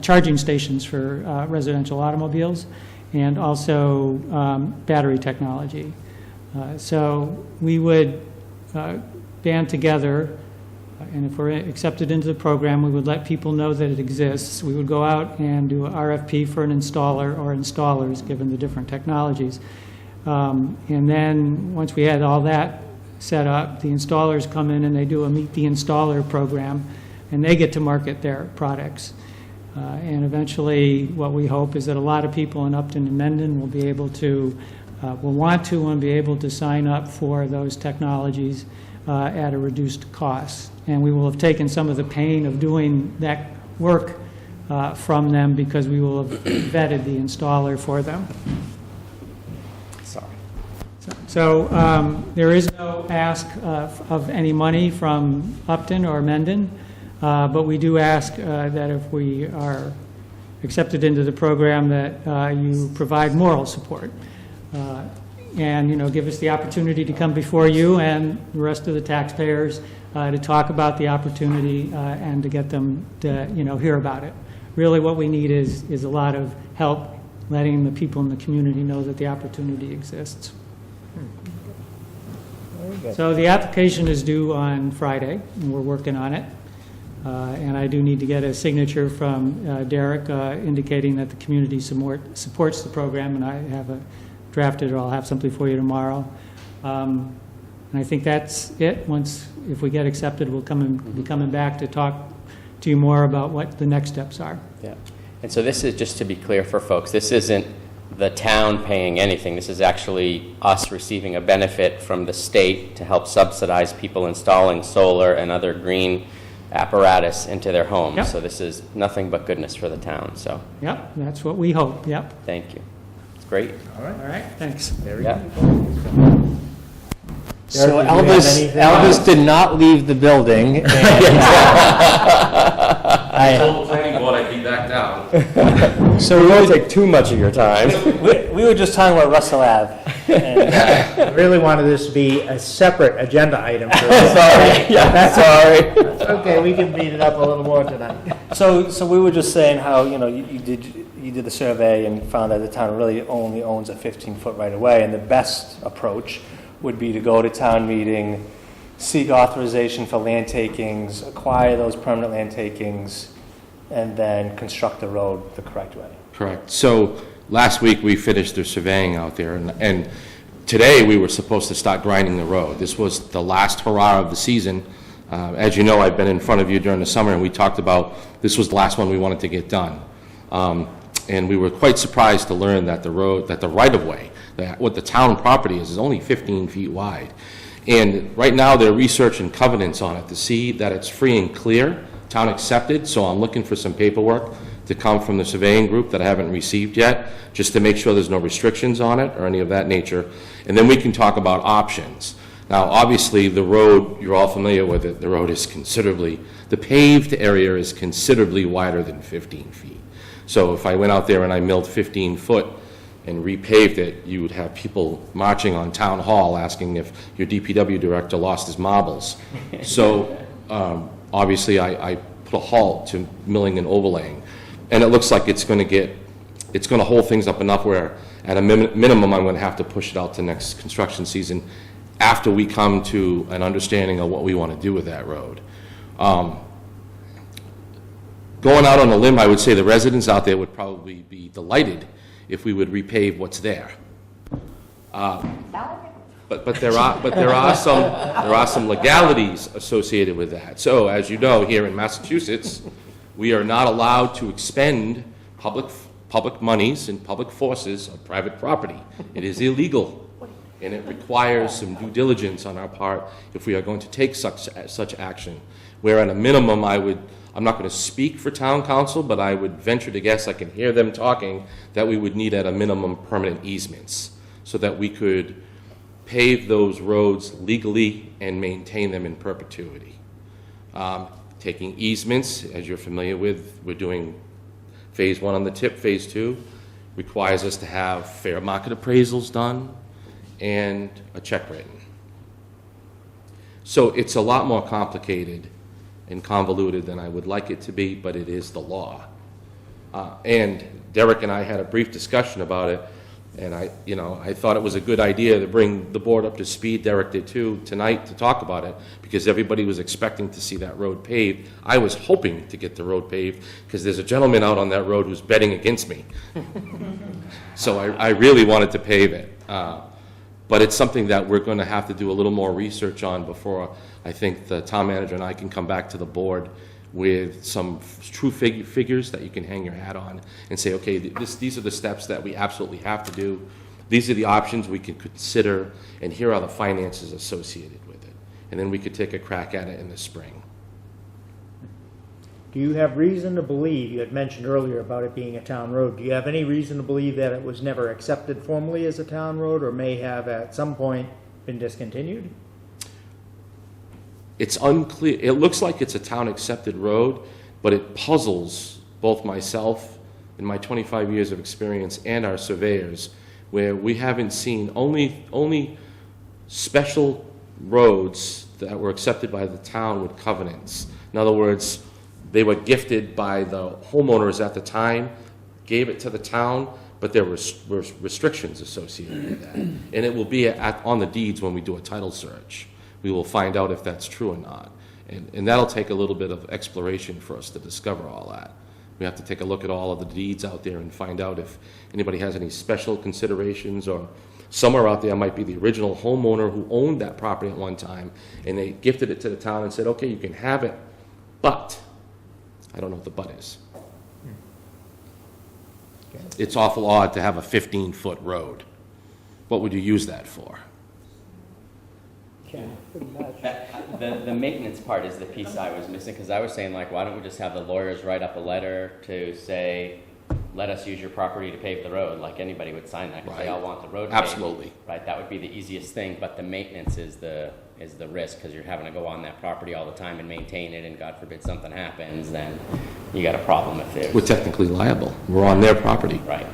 charging stations for residential automobiles, and also battery technology. So we would band together, and if we're accepted into the program, we would let people know that it exists. We would go out and do an RFP for an installer or installers, given the different technologies. And then once we had all that set up, the installers come in and they do a Meet the Installer program, and they get to market their products. And eventually, what we hope is that a lot of people in Upton and Mendon will be able to, will want to and be able to sign up for those technologies at a reduced cost. And we will have taken some of the pain of doing that work from them, because we will have vetted the installer for them. Sorry. So there is no ask of any money from Upton or Mendon, but we do ask that if we are accepted into the program, that you provide moral support. And, give us the opportunity to come before you and the rest of the taxpayers to talk about the opportunity and to get them to, hear about it. Really what we need is a lot of help letting the people in the community know that the opportunity exists. So the application is due on Friday, and we're working on it. And I do need to get a signature from Derek indicating that the community supports the program, and I have drafted, or I'll have something for you tomorrow. And I think that's it. If we get accepted, we'll be coming back to talk to you more about what the next steps are. Yeah. And so this is, just to be clear for folks, this isn't the town paying anything. This is actually us receiving a benefit from the state to help subsidize people installing solar and other green apparatus into their homes. Yep. So this is nothing but goodness for the town. So Yep, that's what we hope. Yep. thank you. It's great. All right, thanks. Yeah. So Derek, did you have anything Elvis did not leave the building. And I told the planning board I'd be back down. so we won't take too much of your time. We were just talking about Russell Ave. And, I really wanted this to be a separate agenda item. For sorry. Yeah, sorry. It's okay, we can beat it up a little more tonight. So we were just saying how, you did the survey and found that the town really only owns a 15-foot right-of-way, and the best approach would be to go to town meeting, seek authorization for land takings, acquire those permanent land takings, and then construct the road the correct way. Correct. So last week we finished the surveying out there, and today we were supposed to start grinding the road. This was the last hurrah of the season. As you know, I've been in front of you during the summer, and we talked about this was the last one we wanted to get done. And we were quite surprised to learn that the right-of-way, that what the town property is only 15 feet wide. And right now they're researching covenants on it to see that it's free and clear, town accepted. So I'm looking for some paperwork to come from the surveying group that I haven't received yet, just to make sure there's no restrictions on it or any of that nature. And then we can talk about options. Now, obviously, the road, you're all familiar with it, the road is the paved area is considerably wider than 15 feet. So if I went out there and I milled 15 foot and repaved it, you would have people marching on Town Hall asking if your DPW director lost his marbles. So obviously, I put a halt to milling and overlaying. And it looks like it's going to hold things up enough where, at a minimum, I'm going to have to push it out to next construction season after we come to an understanding of what we want to do with that road. Going out on a limb, I would say the residents out there would probably be delighted if we would repave what's there. But there are some legalities associated with that. So, as you know, here in Massachusetts, we are not allowed to expend public monies and public forces on private property. It is illegal, and it requires some due diligence on our part if we are going to take such action. Where at a minimum, I'm not going to speak for town council, but I would venture to guess, I can hear them talking, that we would need at a minimum permanent easements so that we could pave those roads legally and maintain them in perpetuity. Taking easements, as you're familiar with, we're doing phase 1 on the tip, phase 2 requires us to have fair market appraisals done and a check written. So it's a lot more complicated and convoluted than I would like it to be, but it is the law. And Derek and I had a brief discussion about it, and I thought it was a good idea to bring the board up to speed. Derek did too tonight to talk about it because everybody was expecting to see that road paved. I was hoping to get the road paved because there's a gentleman out on that road who's betting against me. So I really wanted to pave it. But it's something that we're going to have to do a little more research on before I think the town manager and I can come back to the board with some true figures that you can hang your hat on and say, okay, these are the steps that we absolutely have to do. These are the options we can consider, and here are the finances associated with it. And then we could take a crack at it in the spring. Do you have reason to believe, you had mentioned earlier about it being a town road, do you have any reason to believe that it was never accepted formally as a town road or may have at some point been discontinued? It's unclear. It looks like it's a town-accepted road, but it puzzles both myself in my 25 years of experience and our surveyors, where we haven't seen only special roads that were accepted by the town with covenants. In other words, they were gifted by the homeowners at the time, gave it to the town, but there were restrictions associated with that. And it will be on the deeds when we do a title search. We will find out if that's true or not. And that'll take a little bit of exploration for us to discover all that. We have to take a look at all of the deeds out there and find out if anybody has any special considerations, or somewhere out there might be the original homeowner who owned that property at one time, and they gifted it to the town and said, okay, you can have it, but I don't know what the but is. It's awful odd to have a 15-foot road. What would you use that for? Yeah, pretty much. The maintenance part is the piece I was missing, because I was saying, like, why don't we just have the lawyers write up a letter to say, let us use your property to pave the road, like anybody would sign that, because they all want the road paved. Absolutely. Right, that would be the easiest thing, but the maintenance is the risk, because you're having to go on that property all the time and maintain it, and God forbid something happens, then you got a problem if there's... We're technically liable. We're on their property. Right.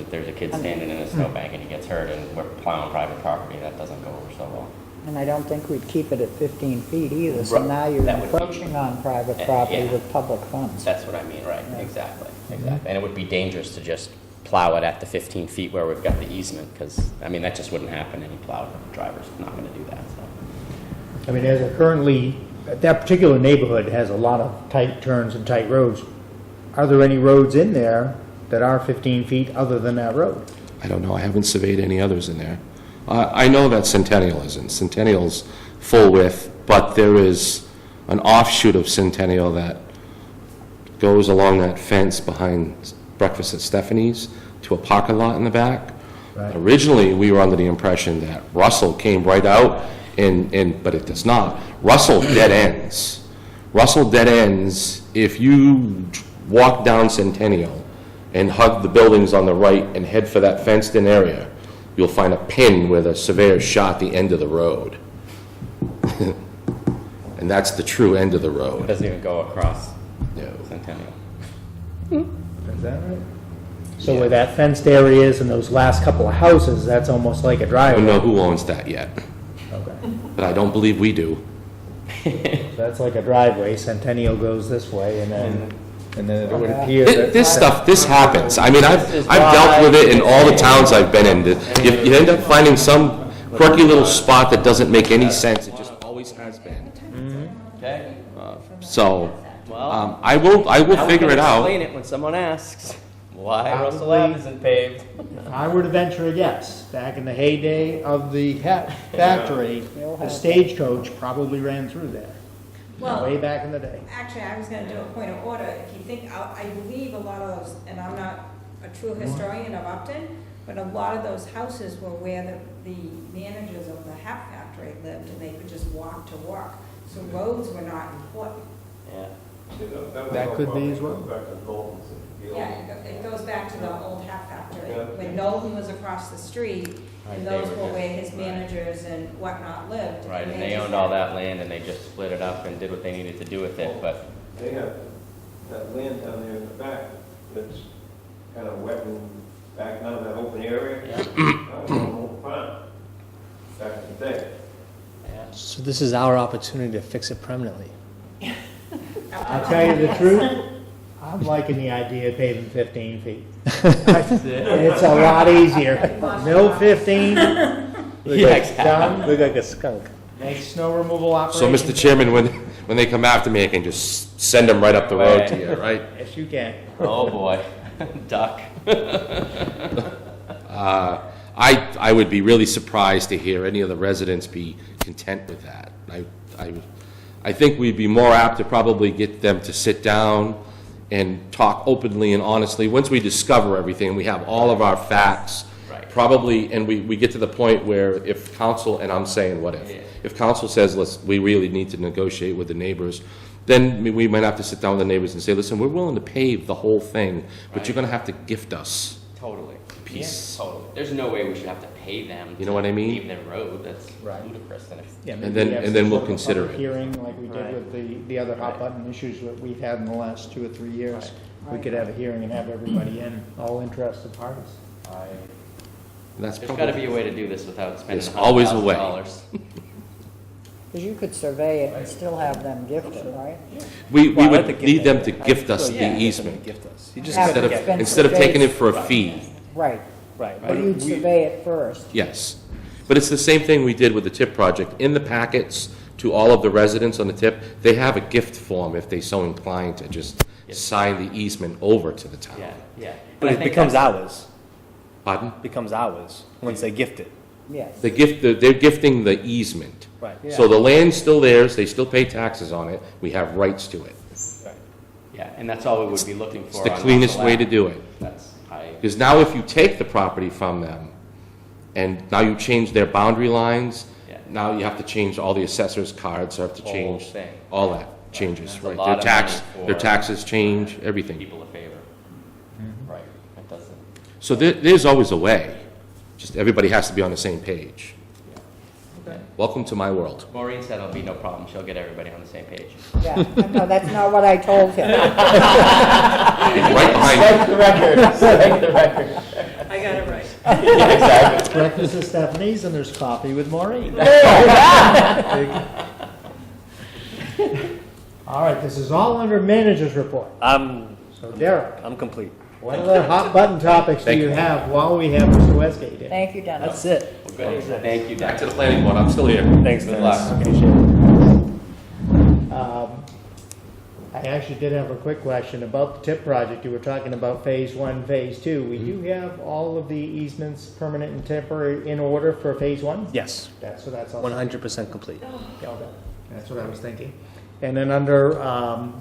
There's a kid standing in a snowbank and he gets hurt, and we're plowing private property, that doesn't go over so well. And I don't think we'd keep it at 15 feet either, so Right. now you're That would be- encroaching on private property Yeah. with public funds. That's what I mean, right, Yeah. exactly. And it would be dangerous to just plow it at the 15 feet where we've got the easement, because, I mean, that just wouldn't happen. Any plow driver's not gonna do that, so. I mean, as it currently, that particular neighborhood has a lot of tight turns and tight roads. Are there any roads in there that are 15 feet other than that road? I don't know. I haven't surveyed any others in there. I know that Centennial isn't. Centennial's full width, but there is an offshoot of Centennial that goes along that fence behind Breakfast at Stephanie's to a parking lot in the back. Right. Originally, we were under the impression that Russell came right out, but it does not. Russell dead ends. Russell dead ends if you walk down Centennial and hug the buildings on the right and head for that fenced-in area. You'll find a pin where the surveyor shot the end of the road. And that's the true end of the It road. doesn't even go across No. Centennial. Is that right? So where that fenced area is and those last couple of houses, that's almost like a I don't driveway. know who owns that yet, Okay. but I don't believe we do. So that's like a driveway, Centennial goes this way, and then it would appear that... This happens. I mean, I've dealt with it in all the towns I've been in. You end up finding some quirky little spot that doesn't make any sense. It just always has been. Okay. So, Well, I will figure it out. Explain it when someone asks why Russell Probably. Ave isn't paved. If I were to venture a guess, back in the heyday of the hat factory, the stagecoach probably ran through there, Well, way back in the day. actually, I was gonna do a point of order. If you think, I believe a lot of those, and I'm not a true historian of Upton, but a lot of those houses were where the managers of the hat factory lived, and they could just walk to work. So roads were not important. Yeah. That could be as well. Yeah, it goes back to the old hat factory, Yeah. when Knowlton was across the street, Right, and they those were were just- where his managers and whatnot lived. Right, and they just owned all had- that land and they just split it up and did what they needed to do with it, but They have that land down there in the back that's kind of wet and back down that open area. yeah, That was an old farm back in the day. yeah. So this is our opportunity to fix it permanently. I'll tell you the truth, I'm liking the idea of paving 15 feet. It's a lot easier. Mill 15, it's done, Look like a skunk. makes snow removal So, operations. Mr. Chairman, when they come after me, I can just send them right up the road to you, right? Yes, you can. Oh, boy. Duck. I would be really surprised to hear any of the residents be content with that. I think we'd be more apt to probably get them to sit down and talk openly and honestly, once we discover everything, and we have all of our facts. Right. Probably, and we get to the point where if council, and I'm saying what Yeah. if council says, we really need to negotiate with the neighbors, then we might have to sit down with the neighbors and say, listen, we're willing to pave the whole thing, but you're gonna have to gift us Totally. Piece. Yeah, totally. There's no way we should have to pay them. You know what I mean? Pave their road, that's Right. ludicrous. And if- Yeah, And maybe then- we have and then some we'll sort of a consider public it. Hearing like we did Right. with the other hot button issues that we've had in the last 2 or 3 years. We could have a hearing and have everybody in, all interested parties. That's There's gotta probably, be a way to do this without spending There's always a way. $100,000. Because you could survey it and still have them gifted, right? we Well, I would like the need them gift to thing. gift us Yeah. the easement, Gift us. You just Have instead it of, expensive instead of taking it base. for a fee. Right, right. but you'd survey it first. Yes. But it's the same thing we did with the TIP project. In the packets to all of the residents on the TIP, they have a gift form if they so inclined to just sign the easement over to the town. Yeah, yeah. But And I it think becomes that's- ours. Pardon? Becomes ours once they gift it. Yes. They're gifting the easement. Right. So the land's still theirs, they still pay taxes on it, we have rights to it. Yeah, and that's all we would be looking for. It's the on cleanest Russell way to Ave. do it. That's, Because now if you take the property from them, and now you change their boundary lines, Yeah. now you have to change all the assessors' cards, have to Whole change, thing. all that changes, That's a right? lot Their of tax, money their for taxes change, everything. people a favor. Right, it doesn't. So there's always a way, just everybody has to be on the same page. Welcome to my world. Maureen said it'll be no problem, she'll get everybody on the same page. Yeah, no, that's not what I told him. Right behind you. I got it right. It's breakfast at Stephanie's and there's coffee with Maureen. All right, this is all under manager's report. So Derek, I'm complete. what other hot button topics do Thank you you. have while we have Mr. Westgate in? Thank you, Dennis. That's it. Good, thank you, Back to Dennis. Uh, the planning board, I'm still here. Thanks, Good Dennis. luck. Appreciate it. I actually did have a quick question about the TIP project. You were talking about phase 1, phase 2. We do have all of the easements, permanent and temporary, in order for phase 1? Yes, That's all. 100% complete. Okay. That's what I was thinking. And then under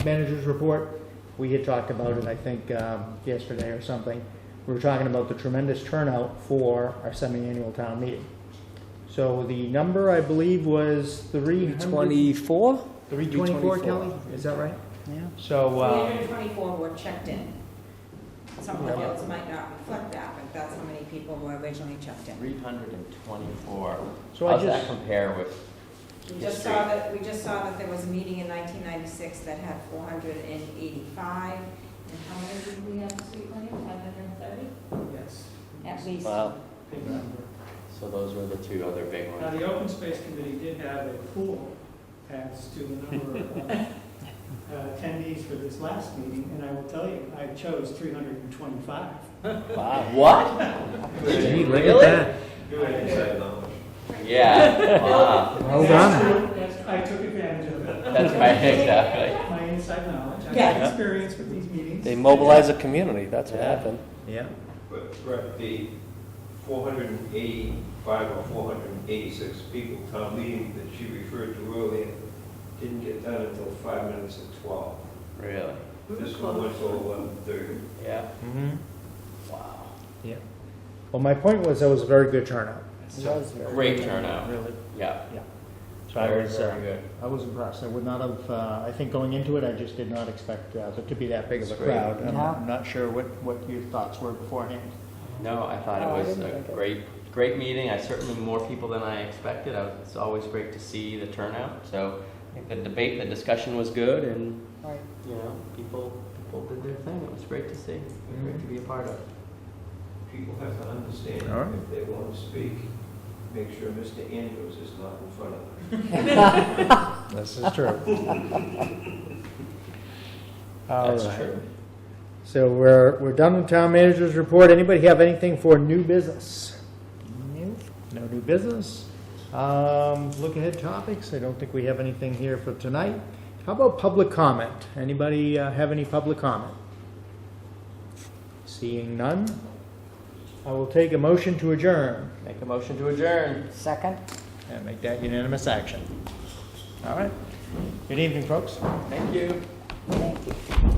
manager's report, we had talked about it, I think, yesterday or something. We were talking about the tremendous turnout for our semi-annual town meeting. So the number, I believe, was 324? 324, Kelly? Is that right? Yeah. So, 324 were checked in. Some of the notes might not reflect that, but that's how many people were originally checked in. 324. So I How's that just- compare with, We just saw that there was a meeting in 1996 that had 485, And how many did we have this week, Lenny? 530? Yes. At least. Wow. Big number. So those were the two other big Now, ones. the Open Space Committee did have a pool as to the number of attendees for this last meeting, and I will tell you, I chose 325. Wow. What? Gee, look at Really? that. Good inside knowledge. Yeah, wow. Well done. I took advantage of it. That's right, exactly. My inside knowledge. I Yeah. have experience with these meetings. They mobilize the community, that's what Yeah. happened. Yeah. But, Brett, the 485 or 486 people town meeting that she referred to earlier didn't get done until 5 minutes to 12. Really? This one went till 11:30. Yeah. Mm-hmm. Wow. Yeah. Well, my point was that was a very good turnout. Great turnout. Really. Yeah. So I Very, was, very good. I was impressed. I would not have, I think going into it, I just did not expect there to be that big of a That's great. crowd. No. I'm not sure what your thoughts were beforehand. No, I thought Oh, I it was didn't a think it- great meeting. I certainly more people than I expected. It's always great to see the turnout. So I think the debate, the discussion was good, and Right. you know, people did their thing. It was great to see. It was great to be a part of. People have to understand, All right. if they want to speak, make sure Mr. Andrews is not in front of them. This is true. All That's right. true. So we're done with town manager's report. Anybody have anything for new business? No new business. Look ahead topics. I don't think we have anything here for tonight. How about public comment? Anybody have any public comment? Seeing none, I will take a motion to adjourn Make a motion to adjourn. Second? and make that unanimous action. All right. Good evening, folks. Thank you. Thank you.